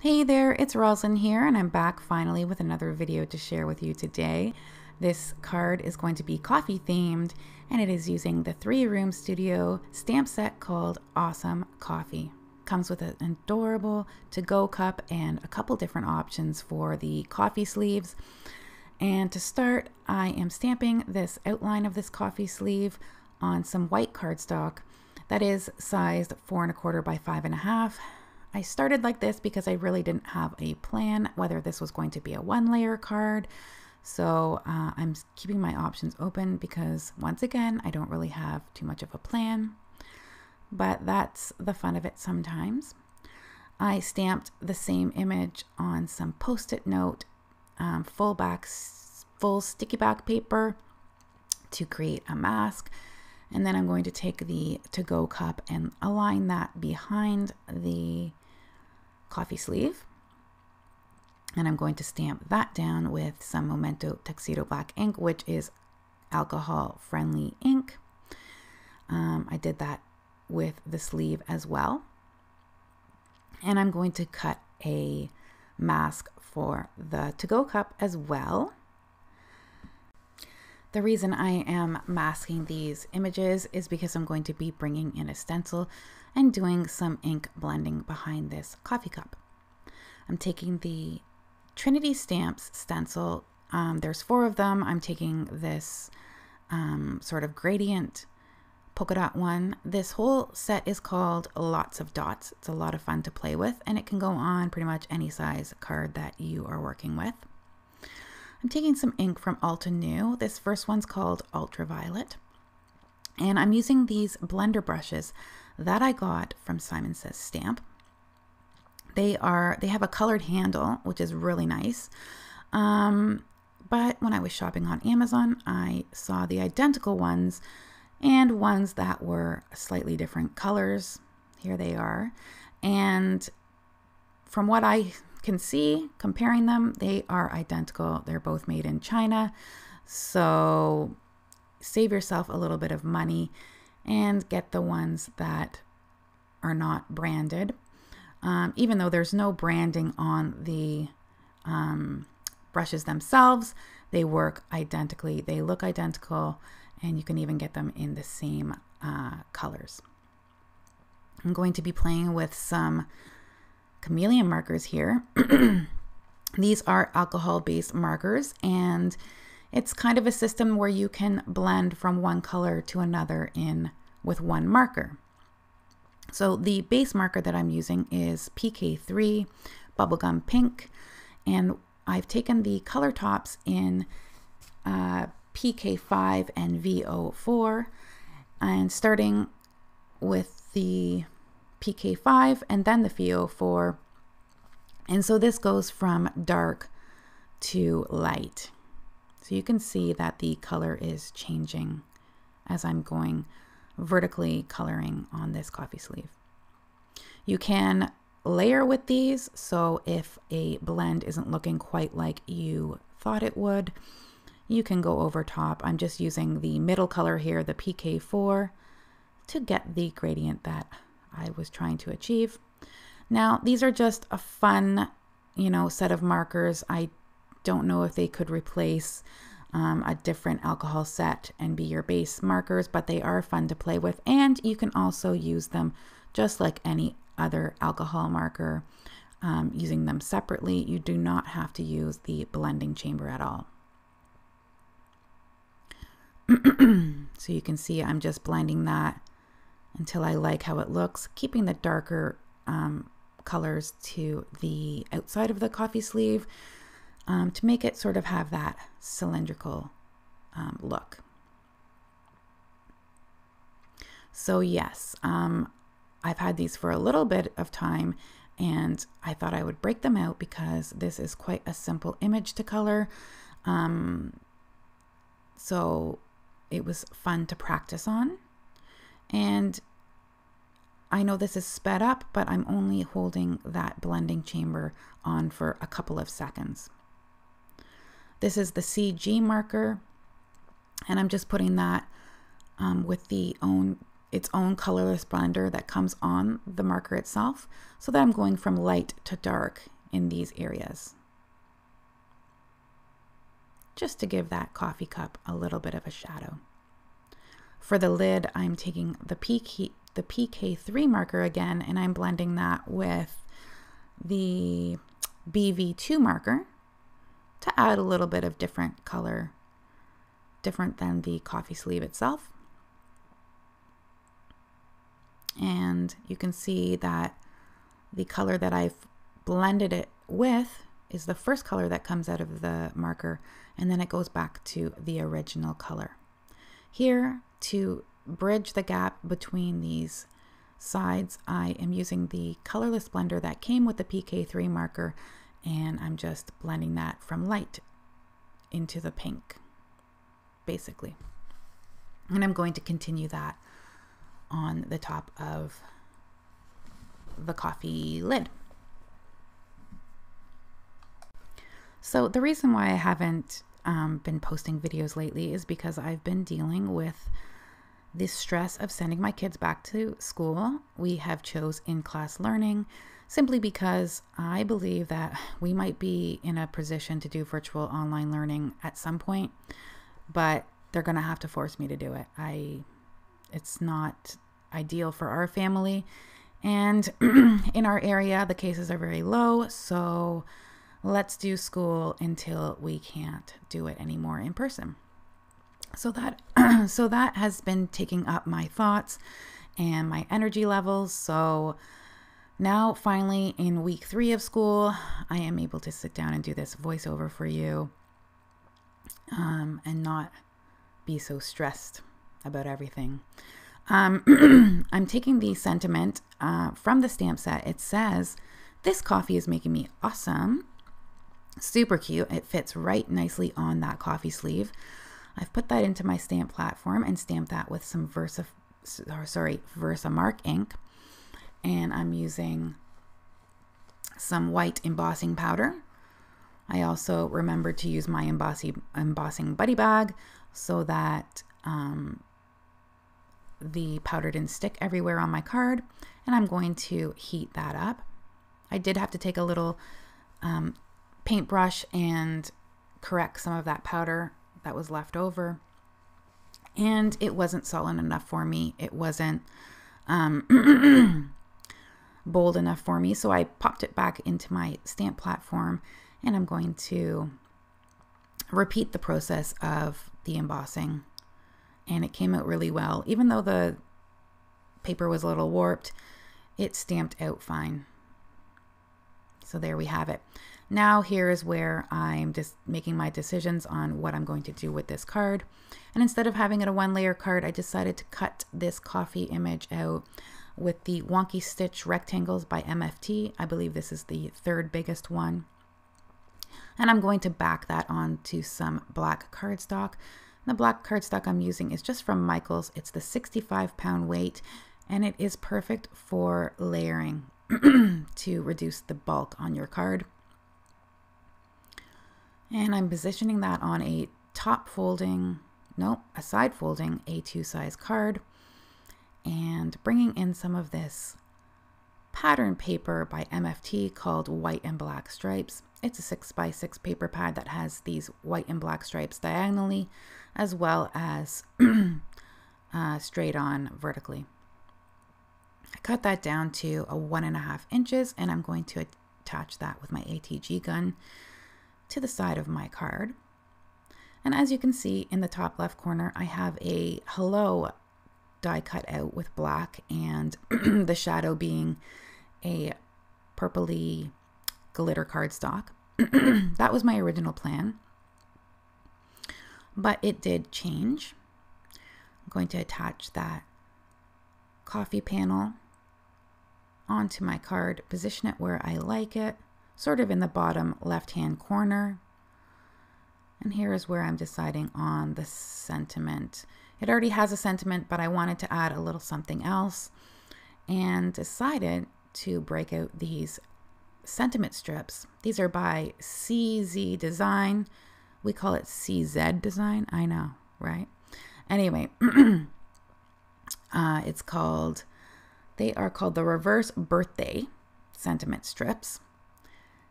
Hey there, it's Roslyn here, and I'm back finally with another video to share with you today. This card is going to be coffee themed, and it is using the 3 Room Studio stamp set called Awesome Coffee. Comes with an adorable to-go cup and a couple different options for the coffee sleeves. And to start, I am stamping this outline of this coffee sleeve on some white cardstock that is sized 4 1/4 by 5 1/2. I started like this because I really didn't have a plan whether this was going to be a 1-layer card. So I'm keeping my options open because once again, I don't really have too much of a plan, but that's the fun of it sometimes. I stamped the same image on some Post-it note, full sticky back paper to create a mask. And then I'm going to take the to-go cup and align that behind the coffee sleeve. And I'm going to stamp that down with some Memento Tuxedo Black ink, which is alcohol-friendly ink. I did that with the sleeve as well. And I'm going to cut a mask for the to-go cup as well. The reason I am masking these images is because I'm going to be bringing in a stencil and doing some ink blending behind this coffee cup. I'm taking the Trinity Stamps stencil. There's 4 of them. I'm taking this sort of gradient polka dot one. This whole set is called Lots of Dots. It's a lot of fun to play with, and it can go on pretty much any size card that you are working with. I'm taking some ink from Altenew. This first one's called Ultraviolet. And I'm using these blender brushes that I got from Simon Says Stamp. They have a colored handle, which is really nice. But when I was shopping on Amazon, I saw the identical ones and ones that were slightly different colors. Here they are. And from what I can see, comparing them, they are identical. They're both made in China. So save yourself a little bit of money and get the ones that are not branded. Even though there's no branding on the brushes themselves, they work identically. They look identical, and you can even get them in the same colors. I'm going to be playing with some chameleon markers here. These are alcohol-based markers, and it's kind of a system where you can blend from one color to another in with one marker. So the base marker that I'm using is PK3 Bubblegum Pink, and I've taken the color tops in PK5 and VO4, and starting with the PK5 and then the VO4. And so this goes from dark to light. So you can see that the color is changing as I'm going vertically coloring on this coffee sleeve. You can layer with these, so if a blend isn't looking quite like you thought it would, you can go over top. I'm just using the middle color here, the PK4, to get the gradient that I was trying to achieve. Now, these are just a fun, set of markers. I don't know if they could replace a different alcohol set and be your base markers, but they are fun to play with, and you can also use them just like any other alcohol marker, using them separately. You do not have to use the blending chamber at all. So you can see I'm just blending that until I like how it looks, keeping the darker colors to the outside of the coffee sleeve to make it sort of have that cylindrical look. So yes, I've had these for a little bit of time, and I thought I would break them out because this is quite a simple image to color. So it was fun to practice on. And I know this is sped up, but I'm only holding that blending chamber on for a couple of seconds. This is the CG marker, and I'm just putting that with the its own colorless blender that comes on the marker itself, so that I'm going from light to dark in these areas, just to give that coffee cup a little bit of a shadow. For the lid, I'm taking the PK3 marker again, and I'm blending that with the BV2 marker to add a little bit of different color, different than the coffee sleeve itself. And you can see that the color that I've blended it with is the first color that comes out of the marker, and then it goes back to the original color. Here, to bridge the gap between these sides, I am using the colorless blender that came with the PK3 marker, and I'm just blending that from light into the pink, basically. And I'm going to continue that on the top of the coffee lid. So the reason why I haven't been posting videos lately is because I've been dealing with the stress of sending my kids back to school. We have chose in-class learning simply because I believe that we might be in a position to do virtual online learning at some point, but they're going to have to force me to do it. It's not ideal for our family, and in our area the cases are very low, so let's do school until we can't do it anymore in person. So that has been taking up my thoughts and my energy levels. So now finally in week 3 of school, I am able to sit down and do this voiceover for you, and not be so stressed about everything. I'm taking the sentiment from the stamp set. It says, "This coffee is making me awesome." Super cute. It fits right nicely on that coffee sleeve. I've put that into my stamp platform and stamped that with some Versamark ink. And I'm using some white embossing powder. I also remembered to use my embossing buddy bag so that the powder didn't stick everywhere on my card. And I'm going to heat that up. I did have to take a little paintbrush and correct some of that powder that was left over, and it wasn't solid enough for me. It wasn't bold enough for me, so I popped it back into my stamp platform, and I'm going to repeat the process of the embossing, and it came out really well. Even though the paper was a little warped, it stamped out fine. So there we have it. Now here is where I'm just making my decisions on what I'm going to do with this card. And instead of having it a 1-layer card, I decided to cut this coffee image out with the Wonky Stitch rectangles by MFT. I believe this is the 3rd biggest one. And I'm going to back that onto some black cardstock. The black cardstock I'm using is just from Michaels. It's the 65-pound weight, and it is perfect for layering to reduce the bulk on your card. And I'm positioning that on a side folding A2 size card, and bringing in some of this pattern paper by MFT called White and Black Stripes. It's a 6x6 paper pad that has these white and black stripes diagonally, as well as straight on vertically. I cut that down to a 1.5 inches, and I'm going to attach that with my ATG gun to the side of my card. And as you can see in the top left corner, I have a hello die cut out with black, and the shadow being a purpley glitter cardstock. That was my original plan, but it did change. I'm going to attach that coffee panel onto my card, position it where I like it, sort of in the bottom left-hand corner. And here is where I'm deciding on the sentiment. It already has a sentiment, but I wanted to add a little something else, and decided to break out these sentiment strips. These are by CZ Design. We call it CZ Design. I know, right? Anyway, They are called the Reverse Birthday sentiment strips.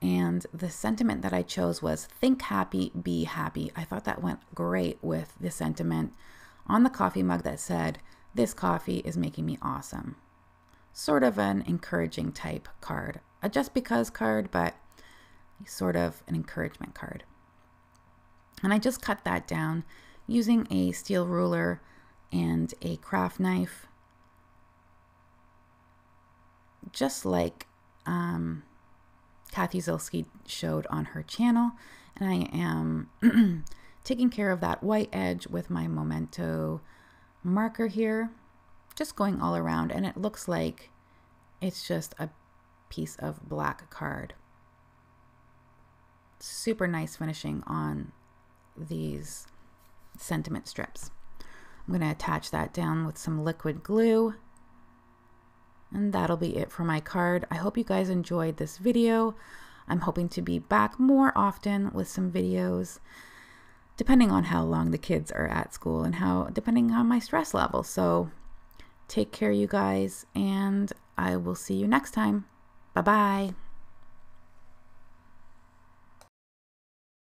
And the sentiment that I chose was think happy, be happy. I thought that went great with the sentiment on the coffee mug that said, this coffee is making me awesome. Sort of an encouraging type card. A just because card, but sort of an encouragement card. And I just cut that down using a steel ruler and a craft knife, just like Kathy Zilski showed on her channel. And I am taking care of that white edge with my Memento marker here, just going all around, and it looks like it's just a piece of black card. Super nice finishing on these sentiment strips. I'm going to attach that down with some liquid glue, and that'll be it for my card. I hope you guys enjoyed this video. I'm hoping to be back more often with some videos, depending on how long the kids are at school and depending on my stress level. So take care, you guys, and I will see you next time. Bye-bye.